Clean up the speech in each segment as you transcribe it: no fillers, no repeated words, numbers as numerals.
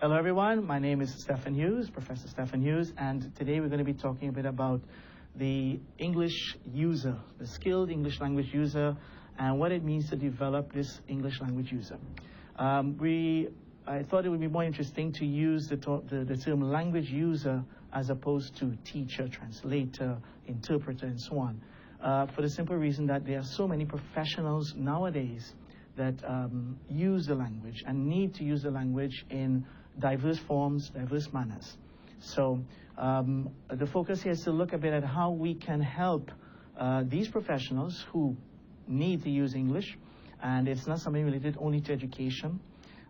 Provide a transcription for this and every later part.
Hello everyone, my name is Stephan Hughes, Professor Stephan Hughes, and today we're going to be talking a bit about the English user, the skilled English language user, and what it means to develop this English language user. I thought it would be more interesting to use the term language user as opposed to teacher, translator, interpreter, and so on, for the simple reason that there are so many professionals nowadays that use the language and need to use the language in diverse forms, diverse manners. So the focus here is to look a bit at how we can help these professionals who need to use English, and it's not something related only to education,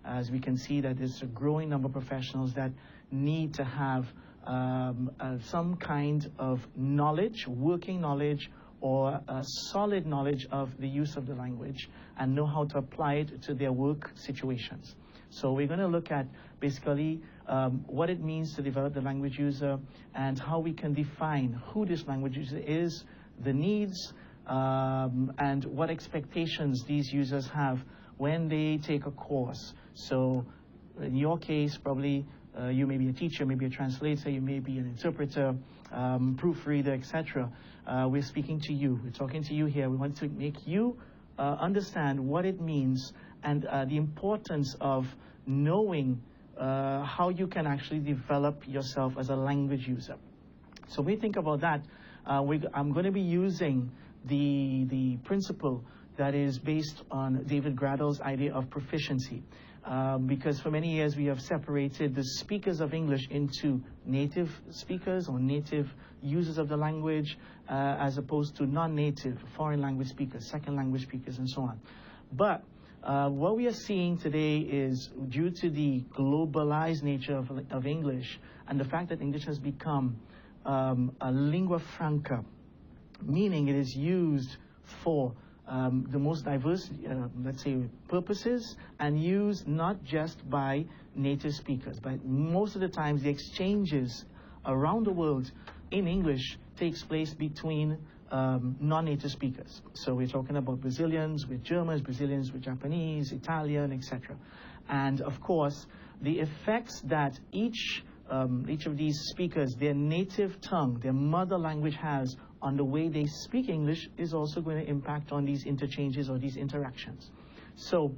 as we can see that there's a growing number of professionals that need to have some kind of knowledge, working knowledge, or a solid knowledge of the use of the language and know how to apply it to their work situations. So we're going to look at basically what it means to develop the language user and how we can define who this language user is, the needs, and what expectations these users have when they take a course. So in your case, probably you may be a teacher, maybe a translator, you may be an interpreter, proofreader, etc. We're speaking to you. We're talking to you here. We want to make you understand what it means and the importance of knowing how you can actually develop yourself as a language user. So when we think about that, I'm going to be using the principle that is based on David Graddle's idea of proficiency. Because for many years we have separated the speakers of English into native speakers or native users of the language as opposed to non-native foreign language speakers, second language speakers, and so on. But what we are seeing today is, due to the globalized nature of English and the fact that English has become a lingua franca, meaning it is used for the most diverse, let's say, purposes, and used not just by native speakers, but most of the times the exchanges around the world in English takes place between non-native speakers. So we're talking about Brazilians with Germans, Brazilians with Japanese, Italian, etc. And of course, the effects that each of these speakers, their native tongue, their mother language has on the way they speak English is also going to impact on these interchanges or these interactions. So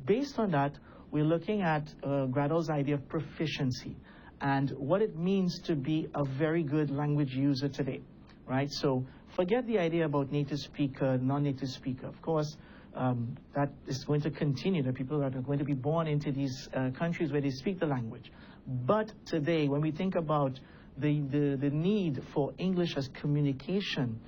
based on that, we're looking at Graddle's idea of proficiency and what it means to be a very good language user today, right? So forget the idea about native speaker, non-native speaker. Of course, that is going to continue. The people that are going to be born into these countries where they speak the language. But today, when we think about the need for English as communication,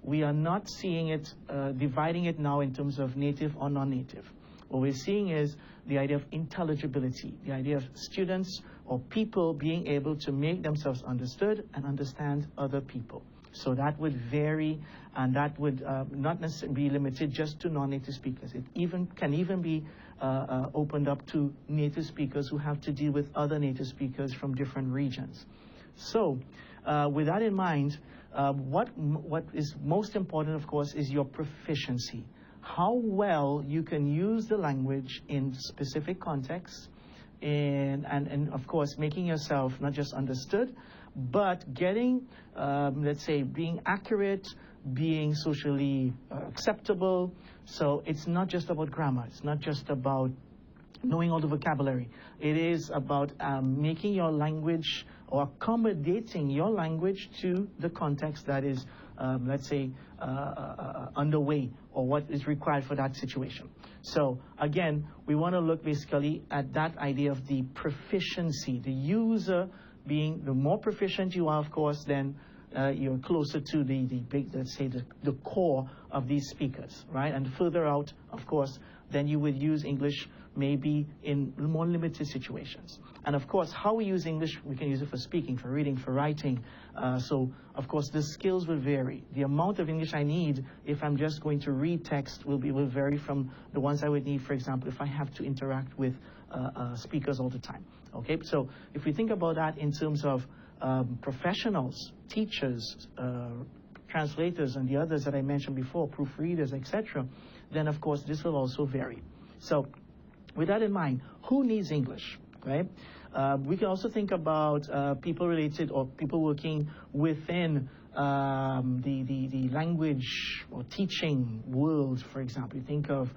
we are not seeing it, dividing it now in terms of native or non-native. What we're seeing is the idea of intelligibility, the idea of students or people being able to make themselves understood and understand other people. So that would vary, and that would not necessarily be limited just to non-native speakers. It can even be opened up to native speakers who have to deal with other native speakers from different regions. So with that in mind, what is most important, of course, is your proficiency. How well you can use the language in specific contexts, and of course, making yourself not just understood, but getting, let's say, being accurate, being socially acceptable. So it's not just about grammar. It's not just about knowing all the vocabulary. It is about making your language or accommodating your language to the context that is, let's say, underway or what is required for that situation. So again, we want to look basically at that idea of the proficiency, the user being, the more proficient you are, of course, then you're closer to the big, let's say, the core of these speakers, right? And further out, of course, then you would use English maybe in more limited situations. And of course, how we use English, we can use it for speaking, for reading, for writing. So, of course, the skills will vary. The amount of English I need, if I'm just going to read text, will vary from the ones I would need, for example, if I have to interact with speakers all the time. Okay, so if we think about that in terms of professionals, teachers, translators, and the others that I mentioned before, proofreaders, etc., then of course this will also vary. So with that in mind, who needs English? right? We can also think about people related or people working within the language or teaching world, for example. You think of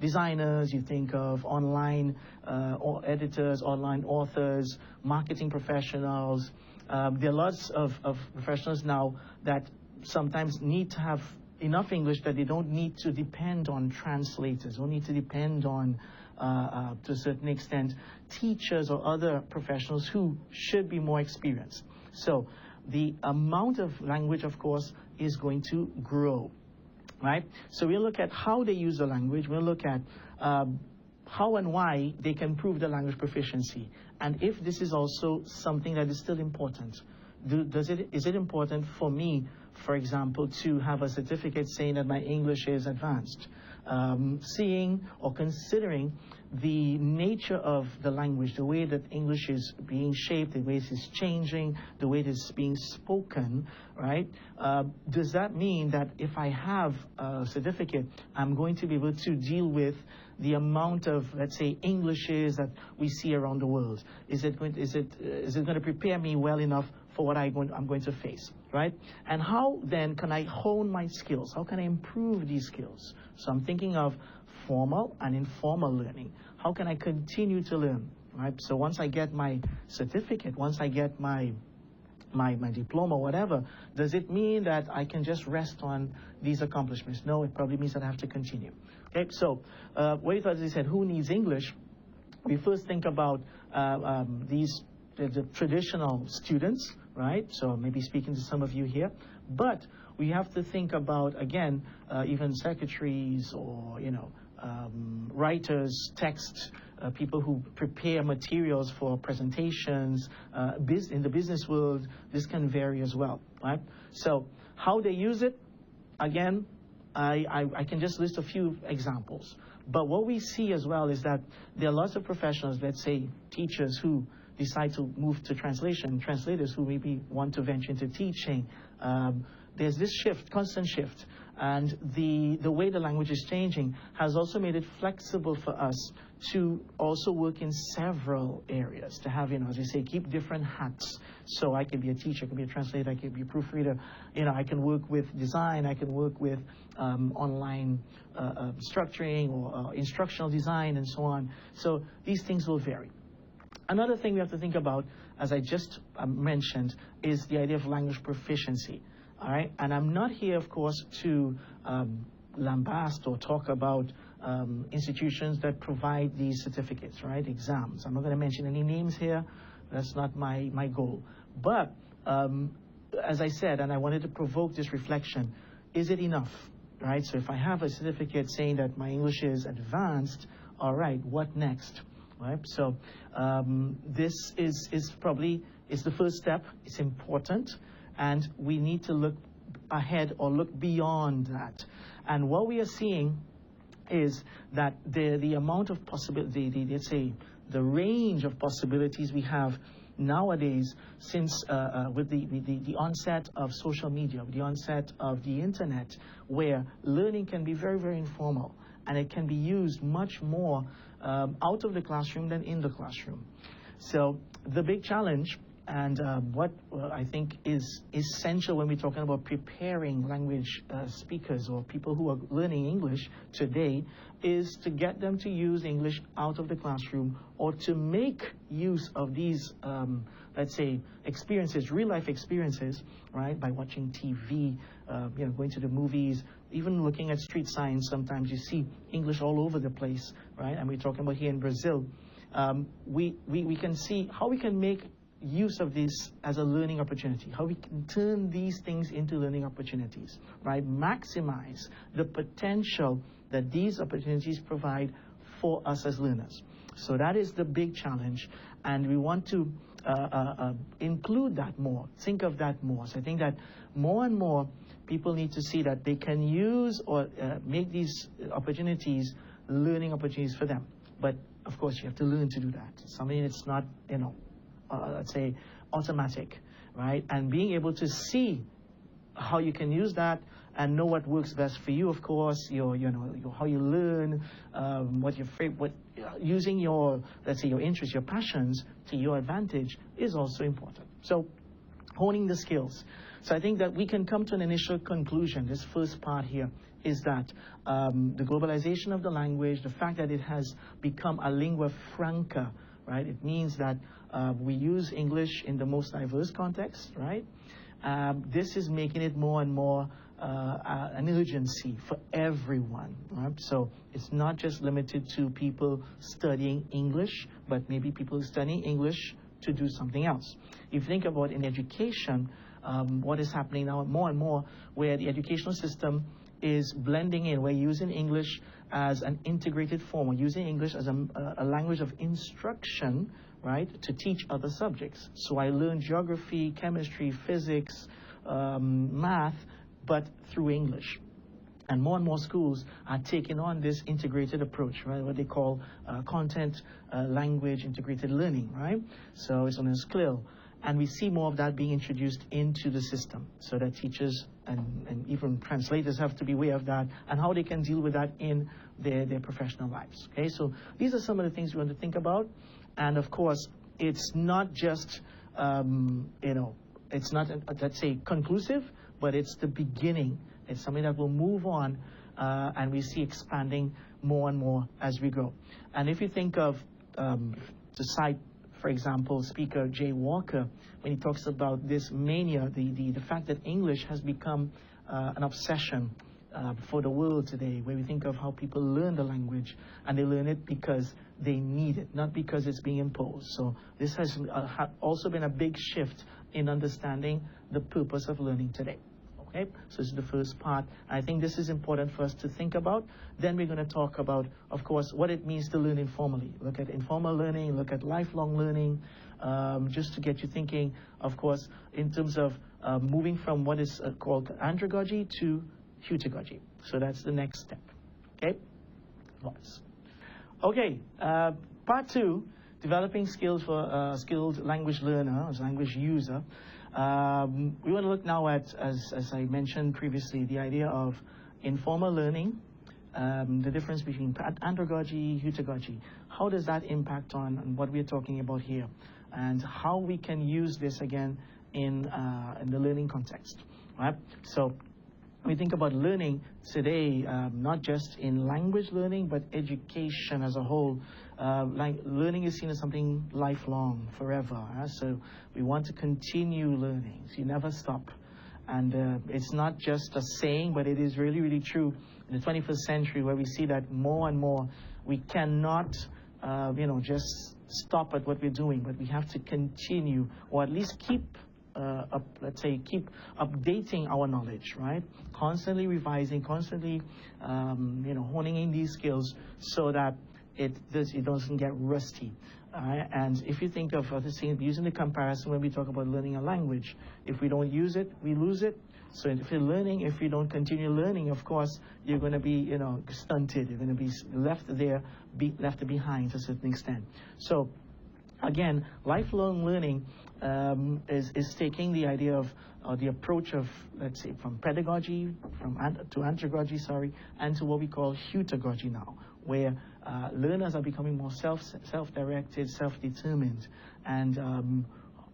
designers, you think of online or editors, online authors, marketing professionals. There are lots of professionals now that sometimes need to have enough English that they don't need to depend on translators, don't need to depend on, to a certain extent, teachers or other professionals who should be more experienced. So the amount of language, of course, is going to grow, right? So we'll look at how they use the language. We'll look at how and why they can prove the language proficiency, and if this is also something that is still important. Is it important for me, for example, to have a certificate saying that my English is advanced? Seeing or considering the nature of the language, the way that English is being shaped, the way it is changing, the way it is being spoken, right? Does that mean that if I have a certificate, I'm going to be able to deal with the amount of, let's say, Englishes that we see around the world? Is it going to prepare me well enough for what I'm going to face, right? And how then can I hone my skills? How can I improve these skills? So I'm thinking of formal and informal learning. How can I continue to learn, right? So once I get my certificate, once I get my diploma, whatever, does it mean that I can just rest on these accomplishments? No, it probably means that I have to continue. Okay, so what you thought, as I said, who needs English? We first think about the traditional students, right? So maybe speaking to some of you here, but we have to think about, again, even secretaries or, writers, text, people who prepare materials for presentations, in the business world. This can vary as well, right? So how they use it, again, I can just list a few examples. But what we see as well is that there are lots of professionals, let's say teachers, who decide to move to translation, translators who maybe want to venture into teaching. There's this shift, constant shift, and the way the language is changing has also made it flexible for us to also work in several areas, to have, as I say, keep different hats. So I can be a teacher, I can be a translator, I can be a proofreader, I can work with design, I can work with online structuring or instructional design and so on. So these things will vary. Another thing we have to think about, as I just mentioned, is the idea of language proficiency. All right, and I'm not here, of course, to lambast or talk about institutions that provide these certificates, right? Exams. I'm not going to mention any names here. That's not my goal. But as I said, and I wanted to provoke this reflection, is it enough, right? So if I have a certificate saying that my English is advanced, all right, what next? Right? So this is probably the first step. It's important, and we need to look ahead or look beyond that. And what we are seeing is that the amount of possibility, let's say, the range of possibilities we have nowadays, since with the onset of social media, with the onset of the internet, where learning can be very, very informal, and it can be used much more out of the classroom than in the classroom. So the big challenge, and what I think is essential when we're talking about preparing language speakers or people who are learning English today, is to get them to use English out of the classroom, or to make use of these, let's say, experiences, real-life experiences, right, by watching TV, going to the movies, even looking at street signs. Sometimes you see English all over the place, right? And we're talking about here in Brazil. We can see how we can make use of this as a learning opportunity, how we can turn these things into learning opportunities, right? Maximize the potential that these opportunities provide for us as learners. So that is the big challenge, and we want to include that more, think of that more. So I think that more and more people need to see that they can use or make these opportunities learning opportunities for them. But of course, you have to learn to do that. It's something that's not, let's say, automatic, right? And being able to see how you can use that and know what works best for you, of course, how you learn, using your, let's say, your interests, your passions to your advantage is also important. So honing the skills. So I think that we can come to an initial conclusion. This first part here is that the globalization of the language, the fact that it has become a lingua franca, right? It means that we use English in the most diverse contexts, right? This is making it more and more an urgency for everyone, right? So it's not just limited to people studying English, but maybe people studying English to do something else. If you think about in education, what is happening now more and more, where the educational system is blending in. We're using English as an integrated form. We're using English as a language of instruction, right, to teach other subjects. So I learn geography, chemistry, physics, math, but through English. And more schools are taking on this integrated approach, right, what they call content, language, integrated learning, right? So it's on a scale. And we see more of that being introduced into the system, so that teachers and even translators have to be aware of that and how they can deal with that in their professional lives. Okay, so these are some of the things we want to think about. And of course, it's not just, it's not, let's say, conclusive, but it's the beginning. It's something that will move on, and we see expanding more and more as we grow. And if you think of, to cite, for example, Speaker Jay Walker, when he talks about this mania, the fact that English has become an obsession for the world today, where we think of how people learn the language, and they learn it because they need it, not because it's being imposed. So this has also been a big shift in understanding the purpose of learning today. Okay, so this is the first part. I think this is important for us to think about. Then we're going to talk about, of course, what it means to learn informally. Look at informal learning, look at lifelong learning, just to get you thinking, of course, in terms of moving from what is called andragogy to heutagogy. So that's the next step. Okay? Okay, part 2, developing skills for a skilled language learner, as language user. We want to look now at, as I mentioned previously, the idea of informal learning, the difference between andragogy, heutagogy. How does that impact on what we're talking about here, and how we can use this again in the learning context, right? So we think about learning today, not just in language learning, but education as a whole. Learning is seen as something lifelong, forever. So we want to continue learning. So you never stop. And it's not just a saying, but it is really, really true in the 21st century, where we see that more and more we cannot, just stop at what we're doing, but we have to continue, or at least keep keep updating our knowledge, right? Constantly revising, constantly, honing in these skills so that it doesn't get rusty. And if you think of using the comparison when we talk about learning a language, if we don't use it, we lose it. So if you're learning, if you don't continue learning, of course, you're going to be, stunted. You're going to be left behind to a certain extent. So again, lifelong learning is taking the idea of the approach of, let's say, from pedagogy, to andragogy, and to what we call heutagogy now, where learners are becoming more self-directed, self-determined. And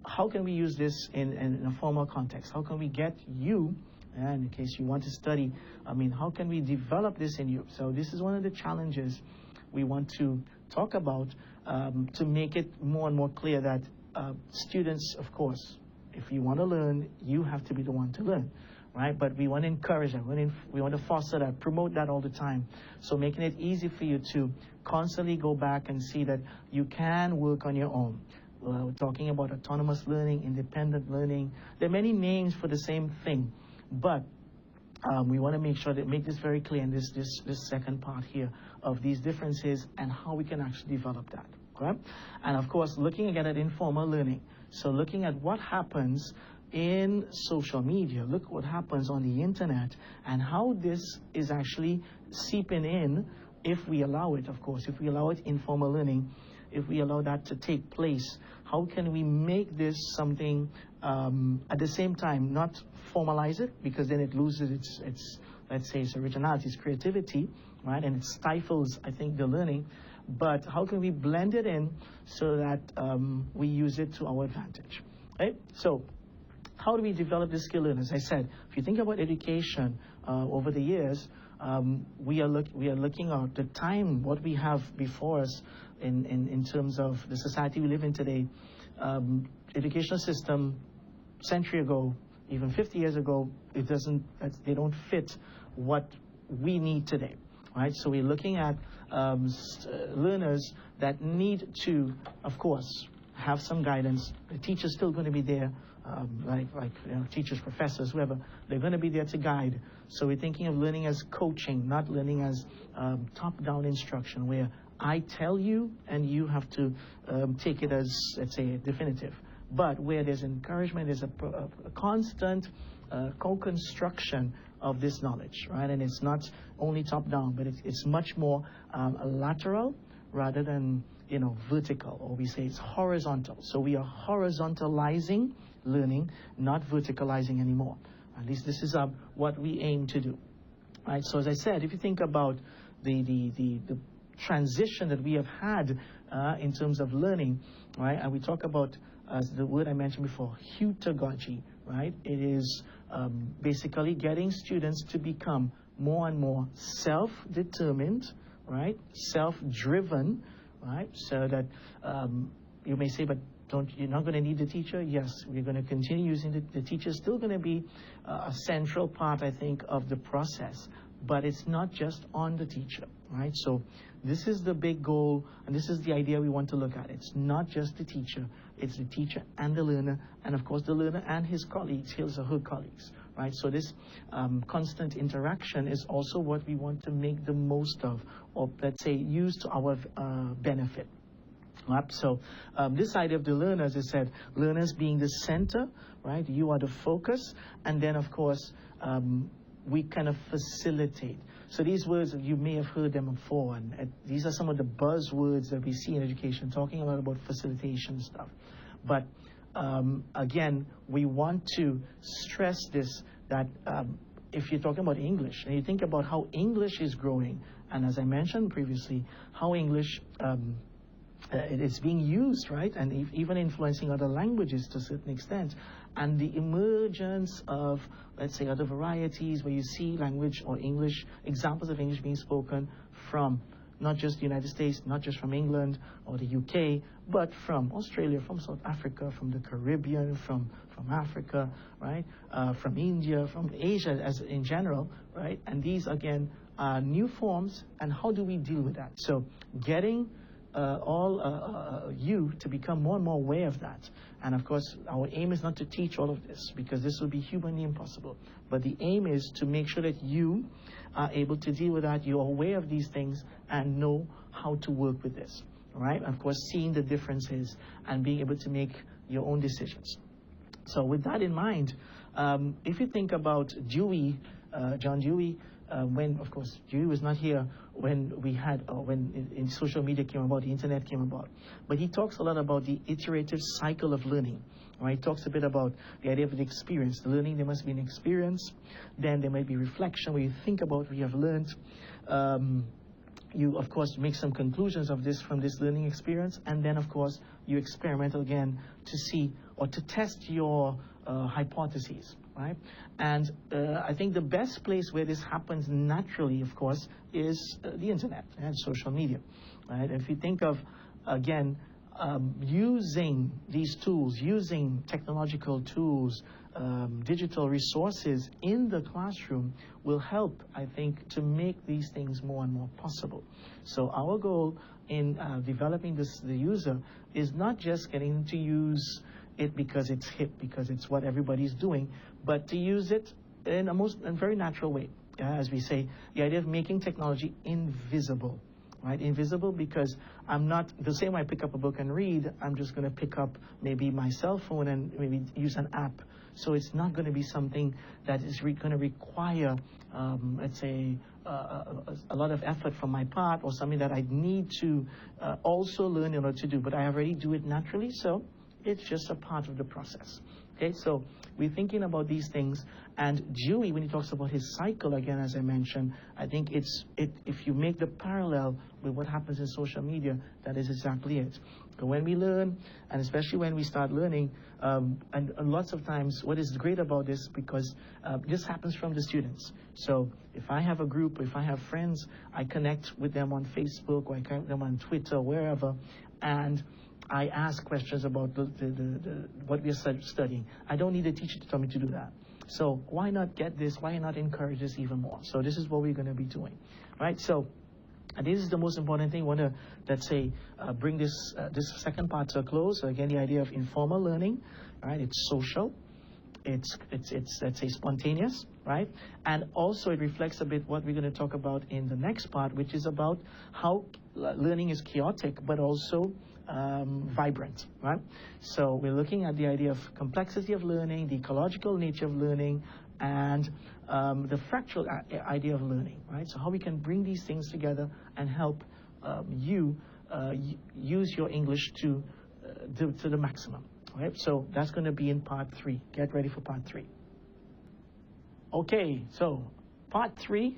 how can we use this in a formal context? How can we get you, in case you want to study, how can we develop this in you? So this is one of the challenges we want to talk about, to make it more and more clear that students, of course, if you want to learn, you have to be the one to learn, right? But we want to encourage that. We want to foster that, promote that all the time. So making it easy for you to constantly go back and see that you can work on your own. We're talking about autonomous learning, independent learning. There are many names for the same thing, but we want to make this very clear in this second part here of these differences and how we can actually develop that. Okay? And of course, looking again at informal learning. So looking at what happens in social media, look what happens on the internet, and how this is actually seeping in, if we allow it, of course, if we allow it informal learning, if we allow that to take place, how can we make this something at the same time not formalize it, because then it loses its let's say its originality, its creativity, right? And it stifles, I think, the learning. But how can we blend it in so that we use it to our advantage, right? So how do we develop this skill learning? As I said, if you think about education over the years, we are looking at the time, what we have before us in terms of the society we live in today. Educational system, century ago, even 50 years ago, they don't fit what we need today, right? So we're looking at learners that need to, of course, have some guidance. The teacher's still going to be there, teachers, professors, whoever. They're going to be there to guide. So we're thinking of learning as coaching, not learning as top-down instruction, where I tell you and you have to take it as, let's say, definitive. But where there's encouragement, there's a constant co-construction of this knowledge, right? And it's not only top-down, but it's much more lateral rather than, vertical, or we say it's horizontal. So we are horizontalizing learning, not verticalizing anymore. At least this is what we aim to do, right? So as I said, if you think about the transition that we have had in terms of learning, right? And we talk about the word I mentioned before, heutagogy, right? It is basically getting students to become more and more self-determined, right? Self-driven, right? So that you may say, but you're not going to need the teacher? Yes, we're going to continue using the teacher. Is still going to be a central part, I think, of the process. But it's not just on the teacher, right? So this is the big goal, and this is the idea we want to look at. It's not just the teacher. It's the teacher and the learner, and of course the learner and his colleagues, his or her colleagues, right? So this constant interaction is also what we want to make the most of, or let's say use to our benefit. Right? So this idea of the learners is said, learners being the center, right? You are the focus, and then of course we kind of facilitate. So these words, you may have heard them before, and these are some of the buzzwords that we see in education, talking a lot about facilitation stuff. But again, we want to stress this, that if you're talking about English, and you think about how English is growing, and as I mentioned previously, how English it's being used, right, and even influencing other languages to a certain extent, and the emergence of, let's say, other varieties where you see language or English, examples of English being spoken from not just the United States, not just from England or the UK, but from Australia, from South Africa, from the Caribbean, from Africa, right, from India, from Asia as in general, right, and these again are new forms, and how do we deal with that? So getting you to become more and more aware of that. And of course, our aim is not to teach all of this, because this would be humanly impossible. But the aim is to make sure that you are able to deal with that, you're aware of these things, and know how to work with this, right? Of course, seeing the differences and being able to make your own decisions. So with that in mind, if you think about Dewey, John Dewey, when, of course, Dewey was not here when we had, when social media came about, the internet came about. But he talks a lot about the iterative cycle of learning. Right? He talks a bit about the idea of the experience. The learning, there must be an experience. Then there might be reflection, where you think about what you have learned. You, of course, make some conclusions of this from this learning experience. And then, of course, you experiment again to see or to test your hypotheses. Right? And I think the best place where this happens naturally, of course, is the internet and social media. Right? If you think of, again, using these tools, using technological tools, digital resources in the classroom will help, I think, to make these things more and more possible. So our goal in developing the user is not just getting to use it because it's hip, because it's what everybody's doing, but to use it in a very natural way. As we say, the idea of making technology invisible. Right? Invisible, because I'm not, the same way I pick up a book and read, I'm just going to pick up maybe my cell phone and maybe use an app. So it's not going to be something that is going to require, let's say, a lot of effort from my part, or something that I need to also learn in order to do. But I already do it naturally, so It's just a part of the process. Okay, so we're thinking about these things, and Dewey, when he talks about his cycle, again, as I mentioned, I think if you make the parallel with what happens in social media, that is exactly it. So when we learn, and especially when we start learning, and lots of times, what is great about this, because this happens from the students. So if I have a group, if I have friends, I connect with them on Facebook, or I connect with them on Twitter, wherever, and I ask questions about what we are studying. I don't need a teacher to tell me to do that. So why not get this? Why not encourage this even more? So this is what we're going to be doing, right? So this is the most important thing. I want to, let's say, bring this second part to a close. So again, the idea of informal learning, right? It's social. It's let's say spontaneous, right? And also it reflects a bit what we're going to talk about in the next part, which is about how learning is chaotic, but also vibrant, right? So we're looking at the idea of complexity of learning, the ecological nature of learning, and the fractal idea of learning, right? So how we can bring these things together and help you use your English to the maximum. Right? So that's going to be in part 3. Get ready for part 3. Okay, so part 3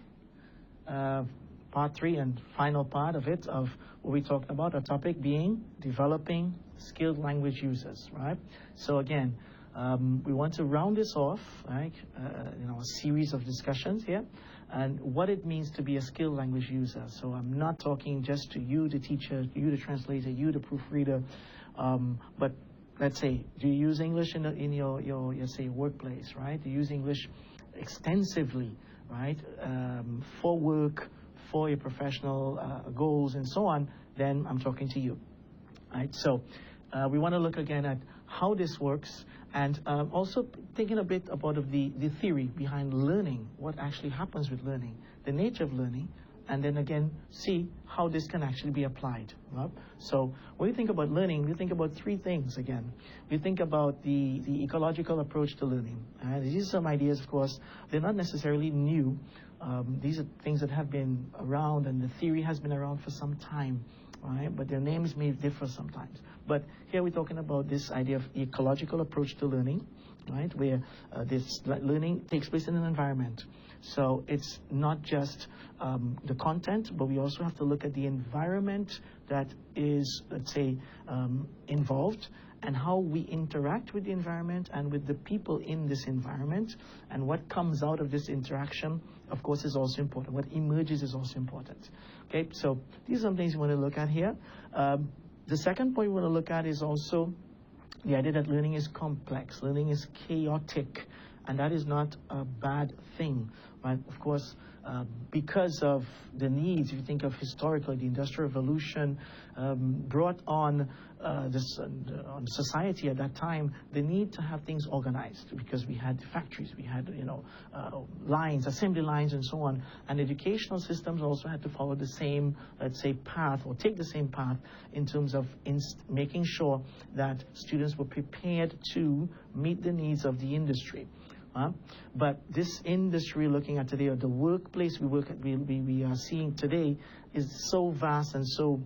and final part of it, of what we talked about, our topic being developing skilled language users, right? So again, we want to round this off, right? A series of discussions here, and what it means to be a skilled language user. So I'm not talking just to you, the teacher, you, the translator, you, the proofreader, but let's say, do you use English in your say, workplace, right? Do you use English extensively, right? For work, for your professional goals and so on, then I'm talking to you, right? So we want to look again at how this works, and also thinking a bit about the theory behind learning, what actually happens with learning, the nature of learning, and then again see how this can actually be applied. Right? So when we think about learning, we think about 3 things again. We think about the ecological approach to learning. These are some ideas, of course, they're not necessarily new. These are things that have been around, and the theory has been around for some time, right? But their names may differ sometimes. But here we're talking about this idea of ecological approach to learning, right? Where this learning takes place in an environment. So it's not just the content, but we also have to look at the environment that is, let's say, involved, and how we interact with the environment and with the people in this environment, and what comes out of this interaction, of course, is also important. What emerges is also important. Okay, so these are some things we want to look at here. The second point we want to look at is also the idea that learning is complex, learning is chaotic, and that is not a bad thing, right? Of course, because of the needs, if you think of historically, the Industrial Revolution brought on on society at that time the need to have things organized, because we had factories, we had lines, assembly lines, and so on, and educational systems also had to follow the same, let's say, path, or take the same path in terms of making sure that students were prepared to meet the needs of the industry. But this industry looking at today, or the workplace we are seeing today, is so vast and so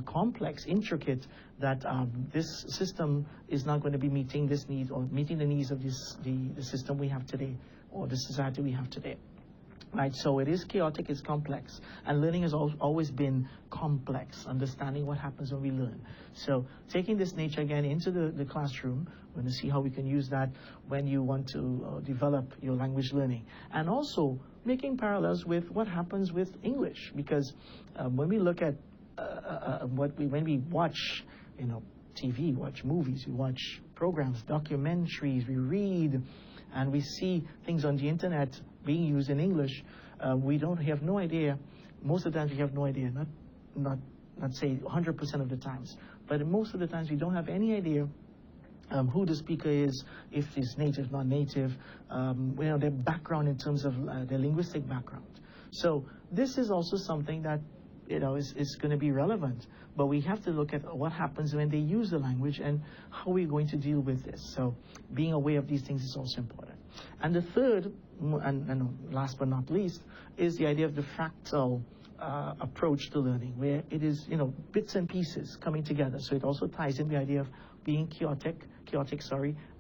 complex, intricate, that this system is not going to be meeting this need, or meeting the needs of the system we have today, or the society we have today. Right, so it is chaotic, it's complex, and learning has always been complex, understanding what happens when we learn. So taking this nature again into the classroom, we're going to see how we can use that when you want to develop your language learning. And also making parallels with what happens with English, because when we look at when we watch, TV, watch movies, we watch programs, documentaries, we read, and we see things on the internet being used in English, we have no idea. Most of the times we have no idea, not say 100% of the times, but most of the times we don't have any idea who the speaker is, if he's native, not native, their background in terms of their linguistic background. So this is also something that is going to be relevant, but we have to look at what happens when they use the language and how we're going to deal with this. So being aware of these things is also important. And the third, and last but not least, is the idea of the fractal approach to learning, where it is, bits and pieces coming together. So it also ties in the idea of being chaotic,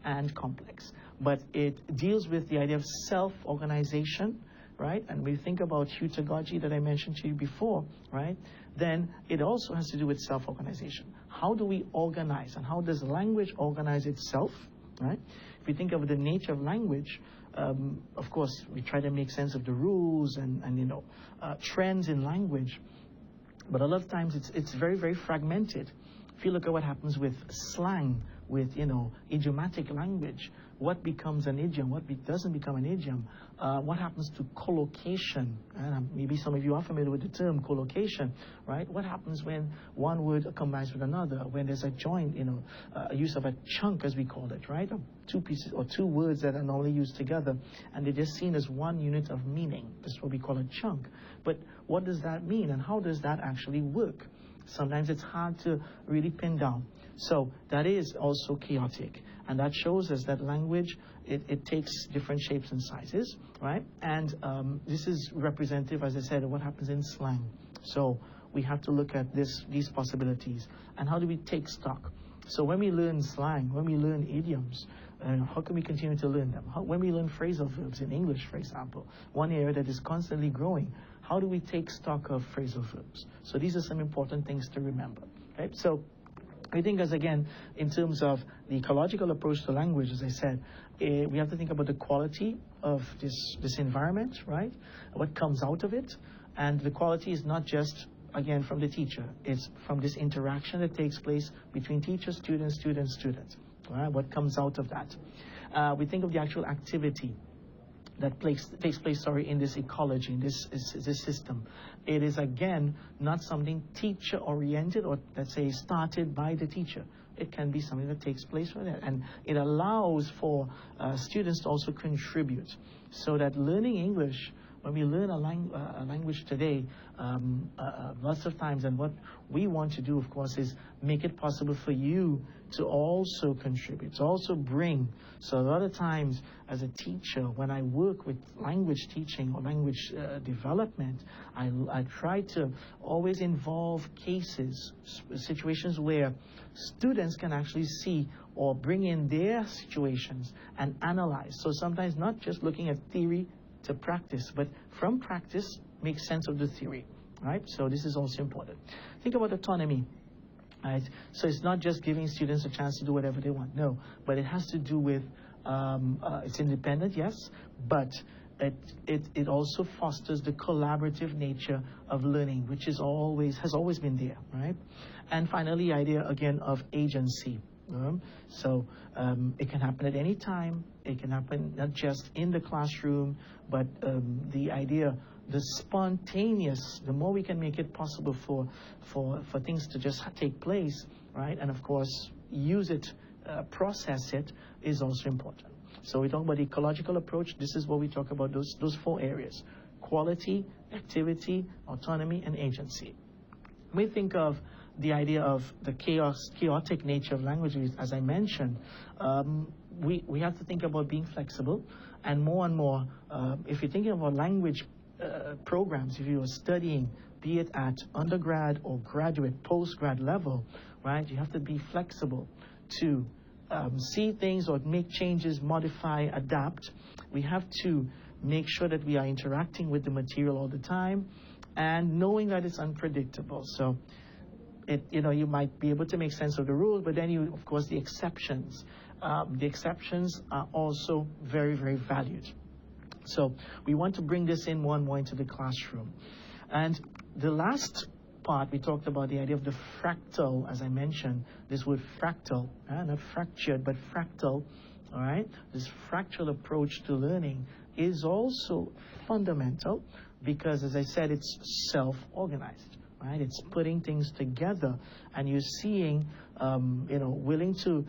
and complex. But it deals with the idea of self-organization, right? And we think about heutagogy that I mentioned to you before, right? Then it also has to do with self-organization. How do we organize, and how does language organize itself, right? If we think of the nature of language, of course, we try to make sense of the rules and trends in language. But a lot of times it's very, very fragmented. If you look at what happens with slang, with, idiomatic language, what becomes an idiom, what doesn't become an idiom, what happens to collocation, and maybe some of you are familiar with the term collocation, right? What happens when one word combines with another, when there's a joint, a use of a chunk, as we call it, right? Of two pieces or two words that are normally used together, and they're just seen as one unit of meaning. That's what we call a chunk. But what does that mean, and how does that actually work? Sometimes it's hard to really pin down. So that is also chaotic. And that shows us that language, it takes different shapes and sizes, right? And this is representative, as I said, of what happens in slang. So we have to look at these possibilities. And how do we take stock? So when we learn slang, when we learn idioms, how can we continue to learn them? When we learn phrasal verbs in English, for example, one area that is constantly growing, how do we take stock of phrasal verbs? So these are some important things to remember. Okay? So I think, in terms of the ecological approach to language, as I said, we have to think about the quality of this environment, right? What comes out of it. And the quality is not just, again, from the teacher. It's from this interaction that takes place between teacher, students. Right? What comes out of that? We think of the actual activity that takes place in this ecology, in this system. It is, again, not something teacher-oriented or, let's say, started by the teacher. It can be something that takes place for that. And it allows for students to also contribute. So that learning English, when we learn a language today, lots of times, and what we want to do, of course, is make it possible for you to also contribute, to also bring. So a lot of times, as a teacher, when I work with language teaching or language development, I try to always involve cases, situations where students can actually see or bring in their situations and analyze. So sometimes not just looking at theory to practice, but from practice, make sense of the theory, right? So this is also important. Think about autonomy, right? So it's not just giving students a chance to do whatever they want, no, but it has to do with, it's independent, yes, but it also fosters the collaborative nature of learning, which has always been there, right? And finally, the idea, again, of agency. So it can happen at any time. It can happen not just in the classroom, but the idea, the spontaneous, the more we can make it possible for things to just take place, right? And of course, use it, process it, is also important. So we talk about the ecological approach. This is what we talk about, those four areas: quality, activity, autonomy, and agency. We think of the idea of the chaotic nature of languages, as I mentioned. We have to think about being flexible, and more, if you're thinking about language programs, if you are studying, be it at undergrad or graduate, postgrad level, right, you have to be flexible to see things or make changes, modify, adapt. We have to make sure that we are interacting with the material all the time, and knowing that it's unpredictable. So you might be able to make sense of the rules, but then of course, the exceptions. The exceptions are also very, very valued. So we want to bring this in more and more into the classroom. And the last part, we talked about the idea of the fractal, as I mentioned, this word fractal, not fractured, but fractal, all right? This fractal approach to learning is also fundamental because, as I said, it's self-organized. Right? It's putting things together, and you're seeing, willing to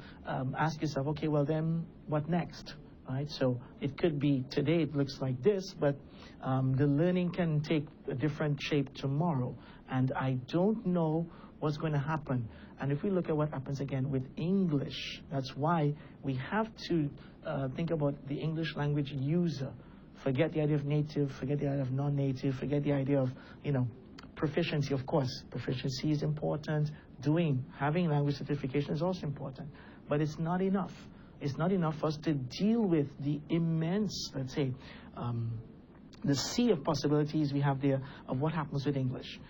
ask yourself, okay, well then, what next? Right? So it could be today it looks like this, but the learning can take a different shape tomorrow, and I don't know what's going to happen. And if we look at what happens again with English, that's why we have to think about the English language user. Forget the idea of native, forget the idea of non-native, forget the idea of, proficiency, of course. Proficiency is important. having language certification is also important, but it's not enough. It's not enough for us to deal with the immense, let's say, the sea of possibilities we have there of what happens with English.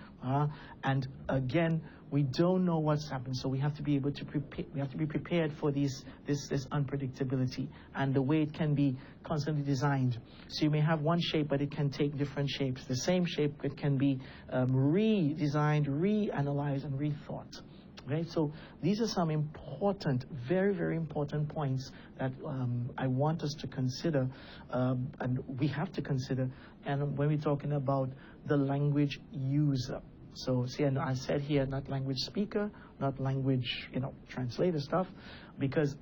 And again, we don't know what's happened, so we have to be able to prepare. We have to be prepared for this unpredictability and the way it can be constantly designed. So you may have one shape, but it can take different shapes. The same shape, it can be redesigned, reanalyzed, and rethought. Okay, so these are some important, very, very important points that I want us to consider, and we have to consider, and when we're talking about the language user. So, see, and I said here, not language speaker, not language, translator stuff, because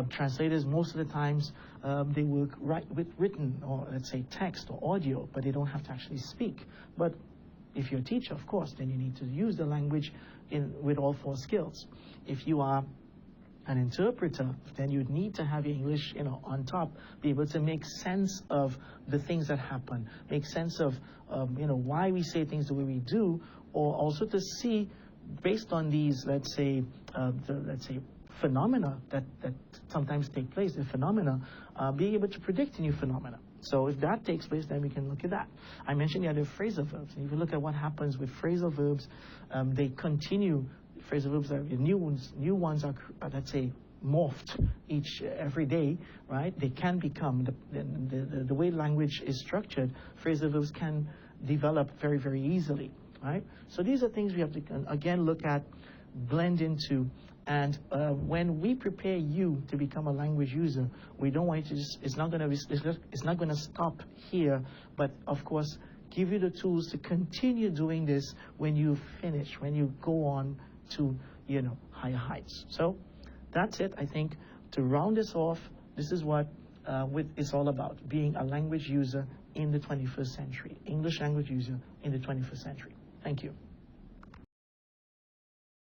translators, most of the times, they work with written, or let's say text or audio, but they don't have to actually speak. But if you're a teacher, of course, then you need to use the language with all four skills. If you are an interpreter, then you'd need to have your English, on top, be able to make sense of the things that happen, make sense of, why we say things the way we do, or also to see, based on these, let's say phenomena that sometimes take place, the phenomena, being able to predict new phenomena. So if that takes place, then we can look at that. I mentioned the other phrasal verbs. And if you look at what happens with phrasal verbs, they continue. Phrasal verbs are new ones are, let's say, morphed every day, right? They can become, the way language is structured, phrasal verbs can develop very, very easily, right? So these are things we have to, again, look at, blend into, and when we prepare you to become a language user, we don't want you to just, it's not going to stop here, but of course, give you the tools to continue doing this when you finish, when you go on to, higher heights. So that's it, I think. To round this off, this is what it's all about, being a language user in the 21st century, English language user in the 21st century. Thank you.